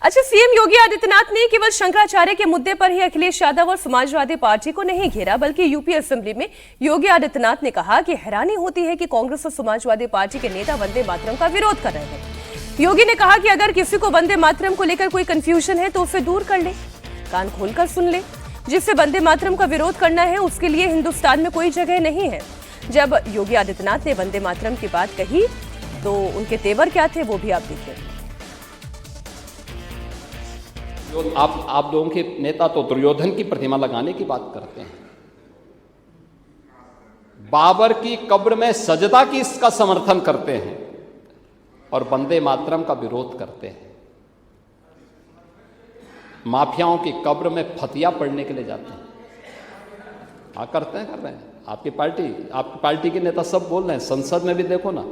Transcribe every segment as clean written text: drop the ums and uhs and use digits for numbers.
अच्छा, सीएम योगी आदित्यनाथ ने केवल शंकराचार्य के मुद्दे पर ही अखिलेश यादव और समाजवादी पार्टी को नहीं घेरा, बल्कि यूपी असेंबली में योगी आदित्यनाथ ने कहा कि हैरानी होती है कि कांग्रेस और समाजवादी पार्टी के नेता वंदे मातरम का विरोध कर रहे हैं। योगी ने कहा कि अगर किसी को वंदे मातरम को लेकर कोई कंफ्यूजन है तो उसे दूर कर ले, कान खोलकर सुन ले। जिससे वंदे मातरम का विरोध करना है उसके लिए हिंदुस्तान में कोई जगह नहीं है। जब योगी आदित्यनाथ ने वंदे मातरम की बात कही तो उनके तेवर क्या थे वो भी आप देखिए। आप लोगों के नेता तो दुर्योधन की प्रतिमा लगाने की बात करते हैं, बाबर की कब्र में सजदा की इसका समर्थन करते हैं और वंदे मातरम का विरोध करते हैं। माफियाओं की कब्र में फतिया पढ़ने के लिए जाते हैं। हाँ, करते हैं, कर रहे हैं। आपकी पार्टी के नेता सब बोल रहे हैं, संसद में भी देखो ना,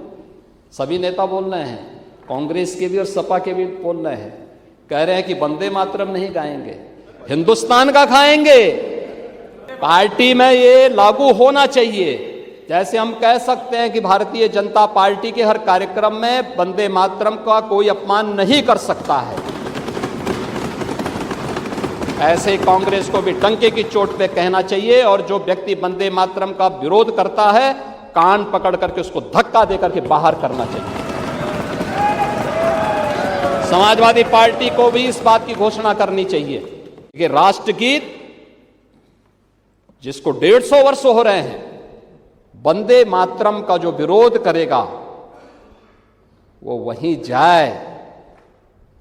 सभी नेता बोल रहे हैं, कांग्रेस के भी और सपा के भी बोल रहे हैं, कह रहे हैं कि वंदे मातरम नहीं गाएंगे, हिंदुस्तान का खाएंगे। पार्टी में ये लागू होना चाहिए। जैसे हम कह सकते हैं कि भारतीय जनता पार्टी के हर कार्यक्रम में वंदे मातरम का कोई अपमान नहीं कर सकता है, ऐसे ही कांग्रेस को भी डंके की चोट पे कहना चाहिए और जो व्यक्ति वंदे मातरम का विरोध करता है कान पकड़ करके उसको धक्का देकर के बाहर करना चाहिए। समाजवादी पार्टी को भी इस बात की घोषणा करनी चाहिए कि राष्ट्रगीत जिसको 150 वर्ष हो रहे हैं, वंदे मातरम का जो विरोध करेगा वो वहीं जाए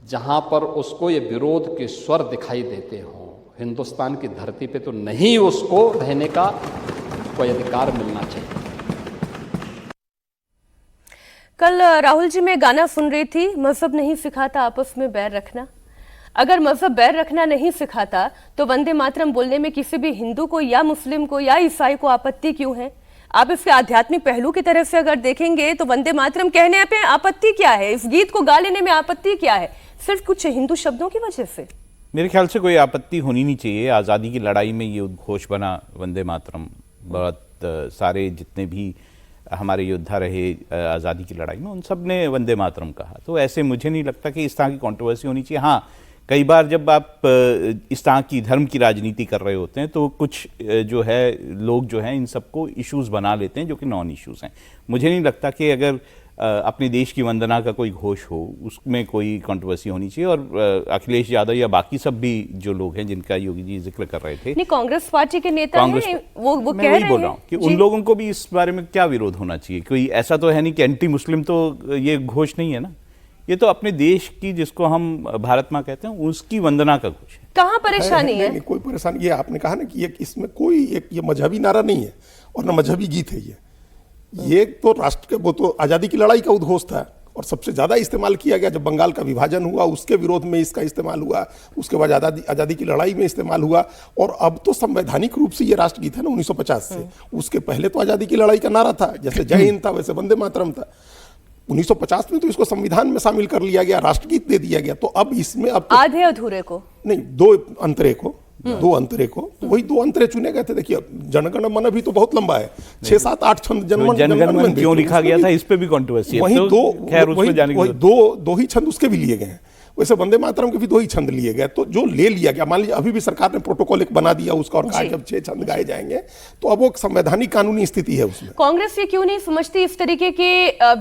जहां पर उसको ये विरोध के स्वर दिखाई देते हों। हिंदुस्तान की धरती पे तो नहीं उसको रहने का कोई अधिकार मिलना चाहिए। कल राहुल जी मैं गाना सुन रही थी, मजहब नहीं सिखाता आपस में बैर रखना। अगर मजहब बैर रखना नहीं सिखाता तो वंदे मातरम बोलने में किसी भी हिंदू को या मुस्लिम को या ईसाई को आपत्ति क्यों है? आप इसके आध्यात्मिक पहलू की तरफ से अगर देखेंगे तो वंदे मातरम कहने पे आपत्ति क्या है? इस गीत को गा लेने में आपत्ति क्या है? सिर्फ कुछ हिंदू शब्दों की वजह से? मेरे ख्याल से कोई आपत्ति होनी नहीं चाहिए। आज़ादी की लड़ाई में ये उद्घोष बना वंदे मातरम। बहुत सारे जितने भी हमारे योद्धा रहे आज़ादी की लड़ाई में उन सब ने वंदे मातरम कहा, तो ऐसे मुझे नहीं लगता कि इस तरह की कंट्रोवर्सी होनी चाहिए। हाँ, कई बार जब आप इस तरह की धर्म की राजनीति कर रहे होते हैं तो कुछ जो है लोग जो हैं इन सबको इश्यूज बना लेते हैं जो कि नॉन इश्यूज हैं। मुझे नहीं लगता कि अगर अपने देश की वंदना का कोई घोष हो उसमें कोई कंट्रोवर्सी होनी चाहिए। और अखिलेश यादव या बाकी सब भी जो लोग हैं जिनका योगी जी जिक्र कर रहे थे, नहीं, कांग्रेस पार्टी के नेता हैं, वो मैं वही बोल रहा हूँ कि उन लोगों को भी इस बारे में क्या विरोध होना चाहिए। कोई ऐसा तो है नहीं कि एंटी मुस्लिम तो ये घोष नहीं है ना, ये तो अपने देश की जिसको हम भारत माँ कहते हैं उसकी वंदना का घोष है। कहाँ परेशानी है? नहीं, कोई परेशानी, ये आपने कहा ना कि इसमें कोई ये मजहबी नारा नहीं है और न मजहबी गीत है। ये तो राष्ट्र के, वो तो आज़ादी की लड़ाई का उद्घोष था और सबसे ज़्यादा इस्तेमाल किया गया जब बंगाल का विभाजन हुआ, उसके विरोध में इसका इस्तेमाल हुआ, उसके बाद आज़ादी की लड़ाई में इस्तेमाल हुआ और अब तो संवैधानिक रूप से ये राष्ट्रगीत है ना 1950 से। उसके पहले तो आज़ादी की लड़ाई का नारा था, जैसे जय हिंद था वैसे वंदे मातरम था। 1950 में तो इसको संविधान में शामिल कर लिया गया, राष्ट्रगीत दे दिया गया। तो अब इसमें अब तो आधे अधूरे को नहीं, दो अंतरे को तो वही दो अंतरे चुने गए थे। देखिए, जनगण मन भी तो बहुत लंबा है, 6 7 8 छंद जनगण मन क्यों लिखा गया था इस पे भी कंट्रोवर्सी है। वही दो ही छंद उसके भी लिए गए हैं, वैसे वंदे मातरम के भी 2 ही छंद लिए गए। तो जो ले लिया गया, मान लीजिए अभी भी सरकार ने प्रोटोकॉल एक बना दिया उसका और कहा जब 6 छंद गाए जाएंगे तो अब वो संवैधानिक कानूनी स्थिति है उसमें। कांग्रेस ये क्यों नहीं समझती इस तरीके के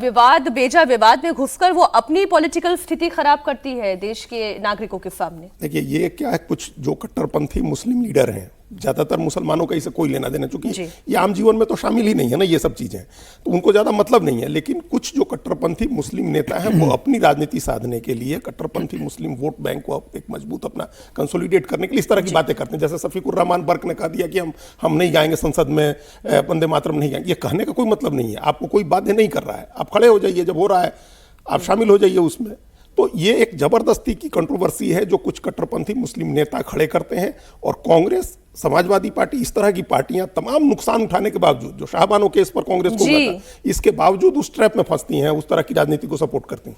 विवाद, बेजा विवाद में घुसकर वो अपनी पॉलिटिकल स्थिति खराब करती है देश के नागरिकों के सामने? देखिए, ये क्या है, कुछ जो कट्टरपंथी मुस्लिम लीडर हैं, ज्यादातर मुसलमानों का इसे कोई लेना देना, चूंकि ये आम जीवन में तो शामिल ही नहीं है ना ये सब चीजें, तो उनको ज्यादा मतलब नहीं है। लेकिन कुछ जो कट्टरपंथी मुस्लिम नेता हैं वो अपनी राजनीति साधने के लिए, कट्टरपंथी मुस्लिम वोट बैंक को एक मजबूत अपना कंसोलिडेट करने के लिए इस तरह की बातें करते हैं। जैसे शफीकुर रहमान बर्क ने कह दिया कि हम नहीं गाएंगे संसद में, वंदे मातरम नहीं गाएंगे। ये कहने का कोई मतलब नहीं है, आपको कोई बाध्य नहीं कर रहा है, आप खड़े हो जाइए, जब हो रहा है आप शामिल हो जाइए उसमें। तो ये एक जबरदस्ती की कंट्रोवर्सी है जो कुछ कट्टरपंथी मुस्लिम नेता खड़े करते हैं और कांग्रेस, समाजवादी पार्टी, इस तरह की पार्टियां तमाम नुकसान उठाने के बावजूद, जो शाहबानो केस पर कांग्रेस को हुआ था, इसके बावजूद उस ट्रैप में फंसती हैं, उस तरह की राजनीति को सपोर्ट करती हैं।